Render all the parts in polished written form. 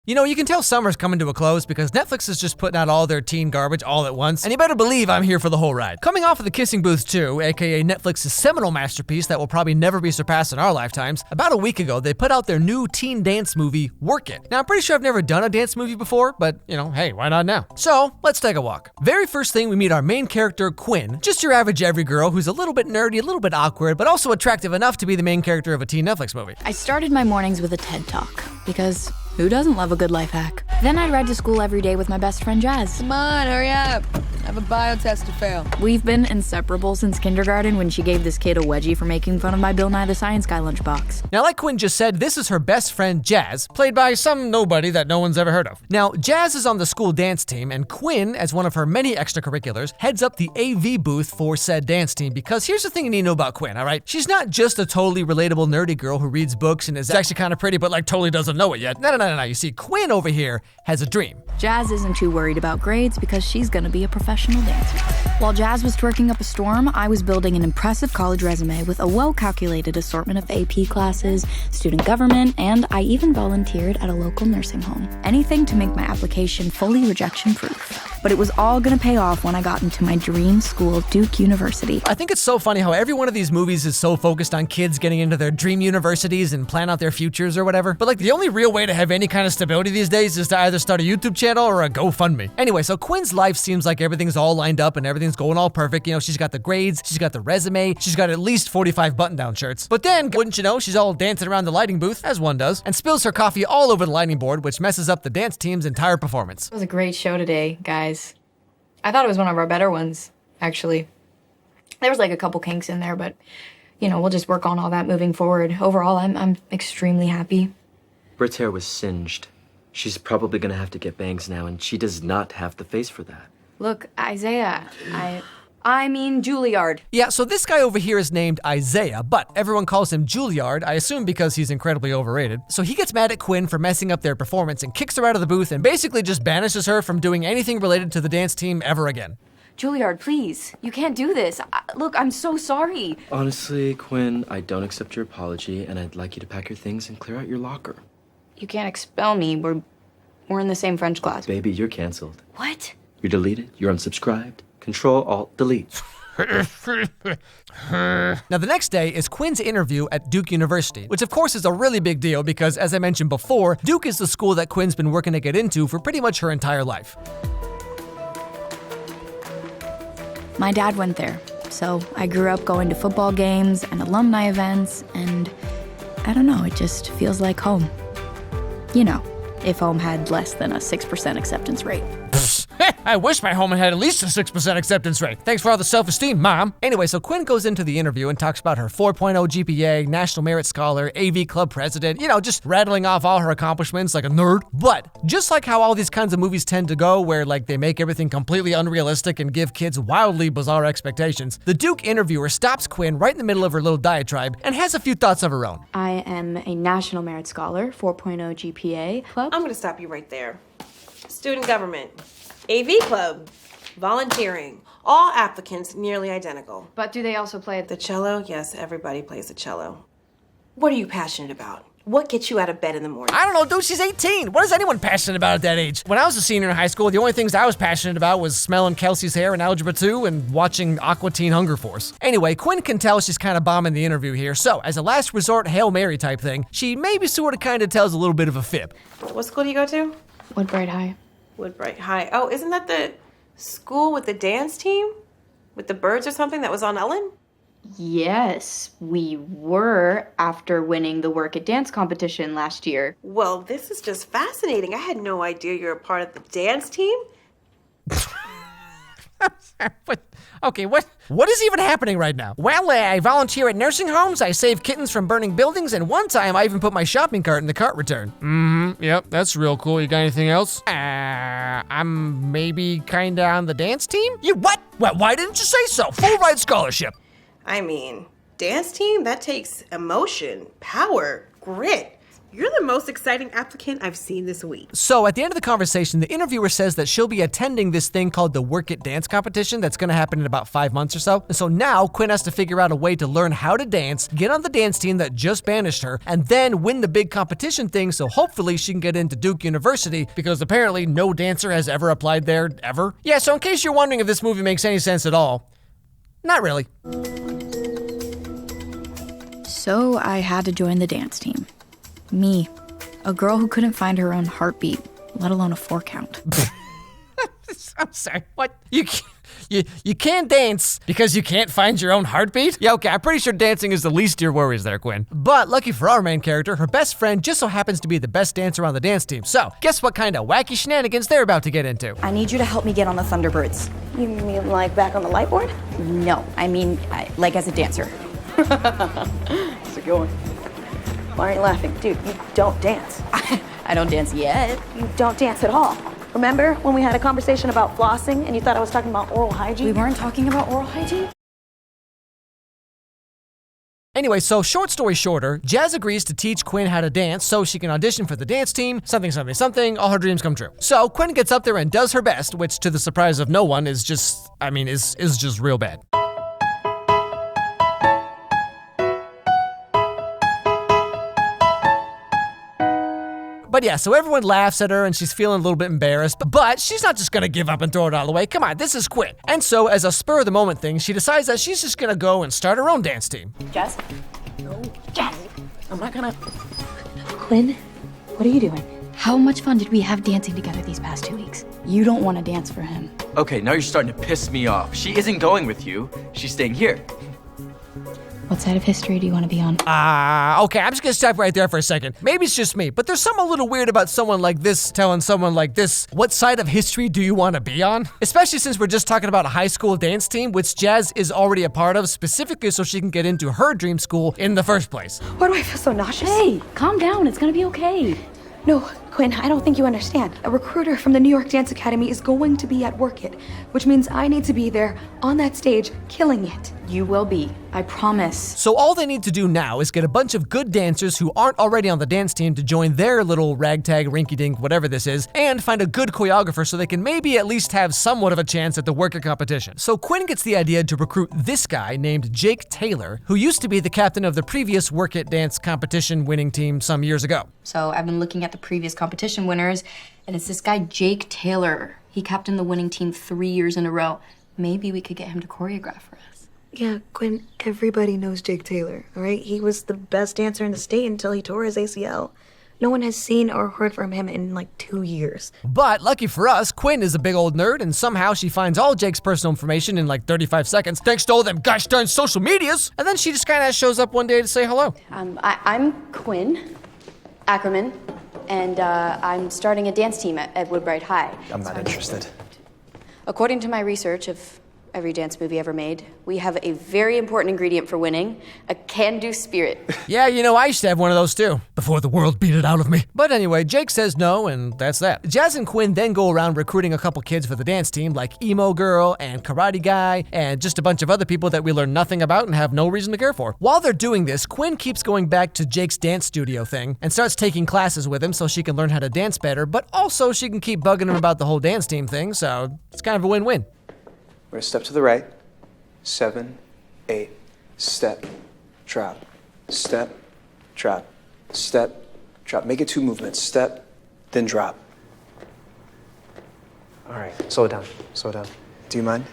You know, you can tell summer's coming to a close because Netflix is just putting out all their teen garbage all at once, and you better believe I'm here for the whole ride. Coming off of The Kissing Booth 2, aka Netflix's seminal masterpiece that will probably never be surpassed in our lifetimes, about a week ago they put out their new teen dance movie, Work It. Now, I'm pretty sure I've never done a dance movie before, but, you know, hey, why not now? So, let's take a walk. Very first thing, we meet our main character, Quinn, just your average every girl who's a little bit nerdy, a little bit awkward, but also attractive enough to be the main character of a teen Netflix movie. I started my mornings with a TED Talk, because who doesn't love a good life hack? Then I'd ride to school every day with my best friend Jazz. Come on, hurry up. I have a bio test to fail. We've been inseparable since kindergarten when she gave this kid a wedgie for making fun of my Bill Nye the Science Guy lunchbox. Now, like Quinn just said, this is her best friend Jazz, played by some nobody that no one's ever heard of. Now, Jazz is on the school dance team, and Quinn, as one of her many extracurriculars, heads up the AV booth for said dance team, because here's the thing you need to know about Quinn, alright? She's not just a totally relatable nerdy girl who reads books and is actually kind of pretty but like totally doesn't know it yet. No. You see, Quinn over here has a dream. Jazz isn't too worried about grades because she's gonna be a professional dancer. While Jazz was twerking up a storm, I was building an impressive college resume with a well-calculated assortment of AP classes, student government, and I even volunteered at a local nursing home. Anything to make my application fully rejection-proof. But it was all gonna pay off when I got into my dream school, Duke University. I think it's so funny how every one of these movies is so focused on kids getting into their dream universities and plan out their futures or whatever. But like the only real way to have any kind of stability these days is to either start a YouTube channel or a GoFundMe. Anyway, so Quinn's life seems like everything's all lined up and everything's going all perfect. You know, she's got the grades, she's got the resume, she's got at least 45 button-down shirts. But then, wouldn't you know, she's all dancing around the lighting booth, as one does, and spills her coffee all over the lighting board, which messes up the dance team's entire performance. It was a great show today, guys. I thought it was one of our better ones, actually. There was like a couple kinks in there, but, you know, we'll just work on all that moving forward. Overall, I'm extremely happy. Britt's hair was singed. She's probably gonna have to get bangs now, and she does not have the face for that. Look, Isaiah, I mean Juilliard. Yeah, so this guy over here is named Isaiah, but everyone calls him Juilliard, I assume because he's incredibly overrated. So he gets mad at Quinn for messing up their performance and kicks her out of the booth and basically just banishes her from doing anything related to the dance team ever again. Juilliard, please. You can't do this. Look, I'm so sorry. Honestly, Quinn, I don't accept your apology, and I'd like you to pack your things and clear out your locker. You can't expel me. We're in the same French class. Baby, you're canceled. What? You're deleted, you're unsubscribed. Control, Alt, delete. Now, the next day is Quinn's interview at Duke University, which of course is a really big deal because, as I mentioned before, Duke is the school that Quinn's been working to get into for pretty much her entire life. My dad went there, so I grew up going to football games and alumni events, and I don't know, it just feels like home. You know, if home had less than a 6% acceptance rate. I wish my home had at least a 6% acceptance rate. Thanks for all the self-esteem, Mom. Anyway, so Quinn goes into the interview and talks about her 4.0 GPA, National Merit Scholar, AV Club President, you know, just rattling off all her accomplishments like a nerd. But just like how all these kinds of movies tend to go, where like they make everything completely unrealistic and give kids wildly bizarre expectations, the Duke interviewer stops Quinn right in the middle of her little diatribe and has a few thoughts of her own. I am a National Merit Scholar, 4.0 GPA club. I'm going to stop you right there. Student government, AV club, volunteering, all applicants nearly identical. But do they also play The cello? Yes, everybody plays the cello. What are you passionate about? What gets you out of bed in the morning? I don't know, dude, she's 18. What is anyone passionate about at that age? When I was a senior in high school, the only things I was passionate about was smelling Kelsey's hair in Algebra 2 and watching Aqua Teen Hunger Force. Anyway, Quinn can tell she's kind of bombing the interview here, so as a last resort Hail Mary type thing, she maybe sort of kind of tells a little bit of a fib. What school do you go to? Woodbright High. Woodbright High. Oh, isn't that the school with the dance team? With the birds or something that was on Ellen? Yes, we were after winning the Work It Dance competition last year. Well, this is just fascinating. I had no idea you're a part of the dance team. What is even happening right now? Well, I volunteer at nursing homes, I save kittens from burning buildings, and one time I even put my shopping cart in the cart return. Yep, that's real cool. You got anything else? I'm maybe kinda on the dance team? You what? Well, why didn't you say so? Full ride scholarship. I mean, dance team, that takes emotion, power, grit. You're the most exciting applicant I've seen this week. So at the end of the conversation, the interviewer says that she'll be attending this thing called the Work It Dance competition that's going to happen in about 5 months or so. And so now Quinn has to figure out a way to learn how to dance, get on the dance team that just banished her, and then win the big competition thing so hopefully she can get into Duke University, because apparently no dancer has ever applied there, ever. Yeah, so in case you're wondering if this movie makes any sense at all, not really. So I had to join the dance team. Me, a girl who couldn't find her own heartbeat, let alone a 4 count. I'm sorry, what? You can't dance because you can't find your own heartbeat? Yeah, okay, I'm pretty sure dancing is the least of your worries there, Quinn. But lucky for our main character, her best friend just so happens to be the best dancer on the dance team. So, guess what kind of wacky shenanigans they're about to get into? I need you to help me get on the Thunderbirds. You mean like back on the light board? No, I mean, like as a dancer. How's it going? Why aren't you laughing? Dude, you don't dance. I don't dance yet. You don't dance at all. Remember when we had a conversation about flossing and you thought I was talking about oral hygiene? We weren't talking about oral hygiene? Anyway, so short story shorter, Jazz agrees to teach Quinn how to dance so she can audition for the dance team, something, all her dreams come true. So Quinn gets up there and does her best, which to the surprise of no one is just real bad. But yeah, so everyone laughs at her and she's feeling a little bit embarrassed, but she's not just gonna give up and throw it all away. Come on, this is Quinn. And so as a spur of the moment thing, she decides that she's just gonna go and start her own dance team. Jess? No. Jess! I'm not gonna... Quinn, what are you doing? How much fun did we have dancing together these past 2 weeks? You don't want to dance for him. Okay, now you're starting to piss me off. She isn't going with you. She's staying here. What side of history do you want to be on? Okay, I'm just gonna stop right there for a second. Maybe it's just me, but there's something a little weird about someone like this telling someone like this, what side of history do you want to be on? Especially since we're just talking about a high school dance team, which Jazz is already a part of, specifically so she can get into her dream school in the first place. Why do I feel so nauseous? Hey, calm down. It's gonna be okay. No, Quinn, I don't think you understand. A recruiter from the New York Dance Academy is going to be at Work It, which means I need to be there on that stage, killing it. You will be. I promise. So all they need to do now is get a bunch of good dancers who aren't already on the dance team to join their little ragtag, rinky-dink, whatever this is, and find a good choreographer so they can maybe at least have somewhat of a chance at the Work It competition. So Quinn gets the idea to recruit this guy named Jake Taylor, who used to be the captain of the previous Work It dance competition winning team some years ago. So I've been looking at the previous competition winners, and it's this guy, Jake Taylor. He captained the winning team 3 years in a row. Maybe we could get him to choreograph for us. Yeah, Quinn, everybody knows Jake Taylor, all right? He was the best dancer in the state until he tore his ACL. No one has seen or heard from him in like 2 years. But lucky for us, Quinn is a big old nerd, and somehow she finds all Jake's personal information in like 35 seconds, thanks to all them gosh darn social medias. And then she just kind of shows up one day to say hello. I'm Quinn Ackerman, and I'm starting a dance team at Woodbright High. I'm not interested. According to my research of every dance movie ever made, we have a very important ingredient for winning, a can-do spirit. Yeah, you know, I used to have one of those too, before the world beat it out of me. But anyway, Jake says no, and that's that. Jazz and Quinn then go around recruiting a couple kids for the dance team, like Emo Girl and Karate Guy, and just a bunch of other people that we learn nothing about and have no reason to care for. While they're doing this, Quinn keeps going back to Jake's dance studio thing, and starts taking classes with him so she can learn how to dance better, but also she can keep bugging him about the whole dance team thing, so it's kind of a win-win. We're gonna step to the right. 7, 8, step, drop, step, drop, step, drop. Make it 2 movements. Step, then drop. All right, slow it down, slow it down. Do you mind?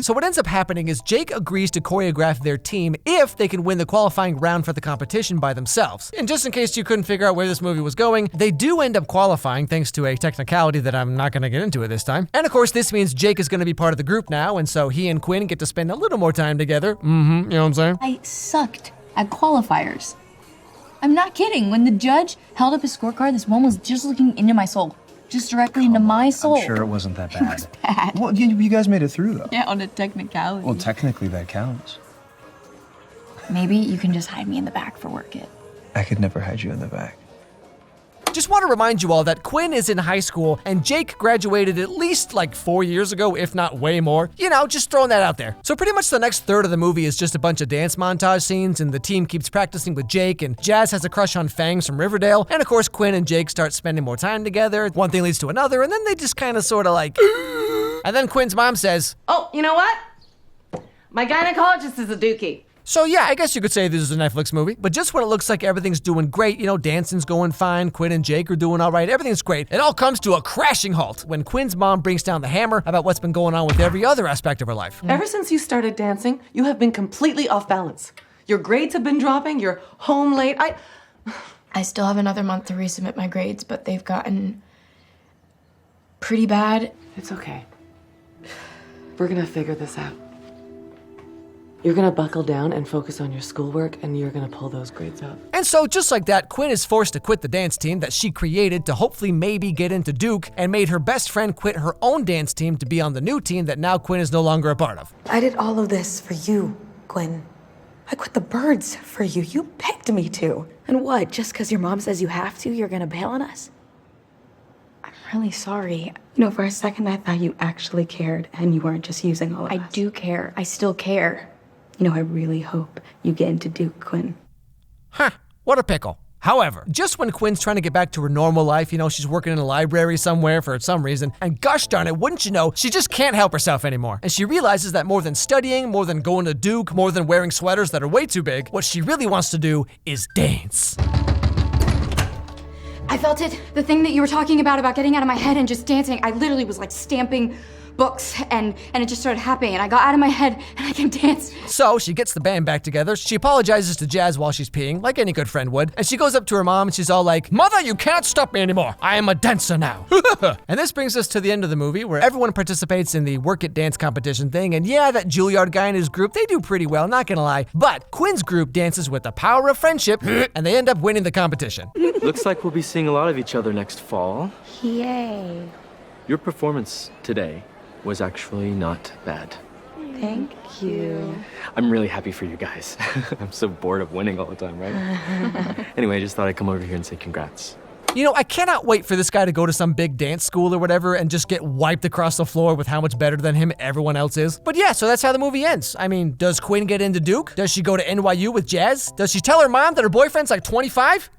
So what ends up happening is Jake agrees to choreograph their team if they can win the qualifying round for the competition by themselves. And just in case you couldn't figure out where this movie was going, they do end up qualifying thanks to a technicality that I'm not going to get into at this time. And of course, this means Jake is going to be part of the group now, and so he and Quinn get to spend a little more time together. You know what I'm saying? I sucked at qualifiers. I'm not kidding. When the judge held up his scorecard, this one was just looking into my soul. Just directly into my soul. I'm sure it wasn't that bad. It was bad. Well, you guys made it through, though. Yeah, on a technicality. Well, technically, that counts. Maybe you can just hide me in the back for Work It. I could never hide you in the back. Just want to remind you all that Quinn is in high school and Jake graduated at least like 4 years ago, if not way more. You know, just throwing that out there. So pretty much the next third of the movie is just a bunch of dance montage scenes, and the team keeps practicing with Jake, and Jazz has a crush on Fangs from Riverdale, and of course Quinn and Jake start spending more time together. One thing leads to another, and then they just kind of sort of like and then Quinn's mom says, Oh, you know what? My gynecologist is a dookie. so yeah, I guess you could say this is a Netflix movie, but just when it looks like everything's doing great, you know, dancing's going fine, Quinn and Jake are doing all right, everything's great, it all comes to a crashing halt when Quinn's mom brings down the hammer about what's been going on with every other aspect of her life. Ever since you started dancing, you have been completely off balance. Your grades have been dropping, you're home late. I still have another month to resubmit my grades, but they've gotten pretty bad. It's okay. We're gonna figure this out. You're gonna buckle down and focus on your schoolwork, and you're gonna pull those grades up. And so just like that, Quinn is forced to quit the dance team that she created to hopefully maybe get into Duke, and made her best friend quit her own dance team to be on the new team that now Quinn is no longer a part of. I did all of this for you, Quinn. I quit the birds for you. You begged me to. And what, just because your mom says you have to, you're gonna bail on us? I'm really sorry. You know, for a second I thought you actually cared and you weren't just using all of us. I do care. I still care. You know, I really hope you get into Duke, Quinn. Huh, what a pickle. However, just when Quinn's trying to get back to her normal life, you know, she's working in a library somewhere for some reason, and gosh darn it, wouldn't you know, she just can't help herself anymore. And she realizes that more than studying, more than going to Duke, more than wearing sweaters that are way too big, what she really wants to do is dance. I felt it. The thing that you were talking about getting out of my head and just dancing, I literally was like stamping books and it just started happening and I got out of my head and I can dance. So she gets the band back together, she apologizes to Jazz while she's peeing, like any good friend would, and she goes up to her mom and she's all like, Mother, you can't stop me anymore. I am a dancer now. And this brings us to the end of the movie where everyone participates in the work it dance competition thing, and yeah, that Juilliard guy and his group, they do pretty well, not gonna lie, but Quinn's group dances with the power of friendship and they end up winning the competition. Looks like we'll be seeing a lot of each other next fall. Yay. Your performance today was actually not bad. Thank you. I'm really happy for you guys. I'm so bored of winning all the time, right? Anyway, I just thought I'd come over here and say congrats. You know, I cannot wait for this guy to go to some big dance school or whatever and just get wiped across the floor with how much better than him everyone else is. But yeah, so that's how the movie ends. I mean, does Quinn get into Duke? Does she go to NYU with Jazz? Does she tell her mom that her boyfriend's like 25?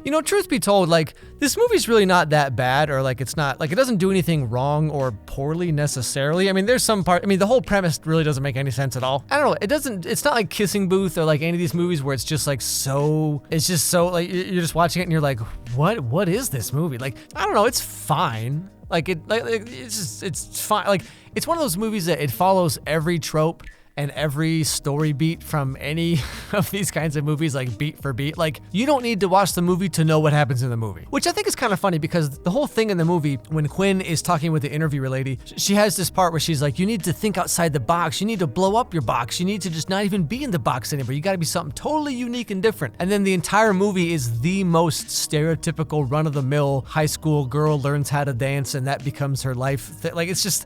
You know, truth be told, like, this movie's really not that bad, or like, it's not, like, it doesn't do anything wrong or poorly necessarily. I mean, there's some part, I mean, the whole premise really doesn't make any sense at all. I don't know, it's not like Kissing Booth or like any of these movies where it's just like it's just so, like, you're just watching it and you're like, what is this movie? Like, I don't know, it's fine. It's fine. Like, it's one of those movies that it follows every trope and every story beat from any of these kinds of movies, like beat for beat. Like, you don't need to watch the movie to know what happens in the movie. Which I think is kind of funny because the whole thing in the movie, when Quinn is talking with the interviewer lady, she has this part where she's like, you need to think outside the box. You need to blow up your box. You need to just not even be in the box anymore. You gotta be something totally unique and different. And then the entire movie is the most stereotypical run-of-the-mill high school girl learns how to dance and that becomes her life. Like, it's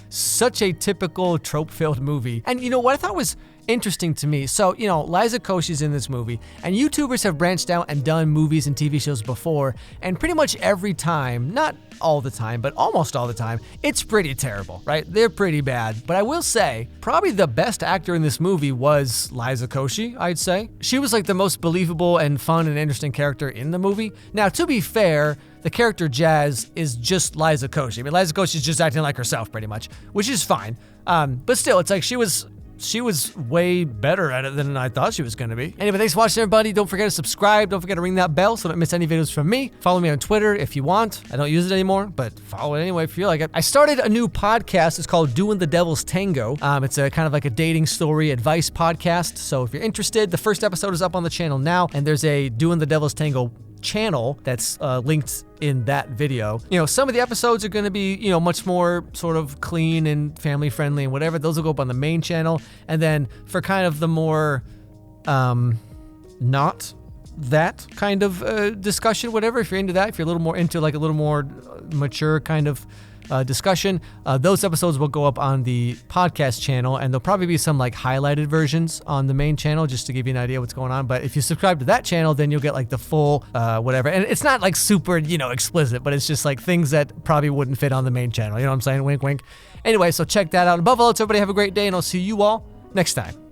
such a typical trope-filled movie. And you know what I thought was interesting to me? So, you know, Liza Koshy's in this movie, and YouTubers have branched out and done movies and TV shows before, and pretty much every time, not all the time, but almost all the time, it's pretty terrible, right? They're pretty bad. But I will say, probably the best actor in this movie was Liza Koshy, I'd say. She was like the most believable and fun and interesting character in the movie. Now, to be fair, the character Jazz is just Liza Koshy. I mean, Liza Koshy's just acting like herself pretty much, which is fine. But still, it's like she was way better at it than I thought she was going to be. Anyway, thanks for watching, everybody. Don't forget to subscribe. Don't forget to ring that bell so don't miss any videos from me. Follow me on Twitter if you want. I don't use it anymore, but follow it anyway if you feel like it. I started a new podcast. It's called Doing the Devil's Tango. It's a kind of like a dating story advice podcast. So if you're interested, the first episode is up on the channel now, and there's a Doing the Devil's Tango channel that's linked in that video. You know, some of the episodes are going to be, you know, much more sort of clean and family friendly and whatever. Those will go up on the main channel. And then for kind of the more not that kind of discussion, whatever, if you're into that, if you're a little more into like a little more mature kind of discussion. Those episodes will go up on the podcast channel, and there'll probably be some like highlighted versions on the main channel just to give you an idea what's going on. But if you subscribe to that channel, then you'll get like the full whatever. And it's not like super, explicit, but it's just like things that probably wouldn't fit on the main channel. You know what I'm saying? Wink, wink. Anyway, so check that out. Above all else, everybody have a great day, and I'll see you all next time.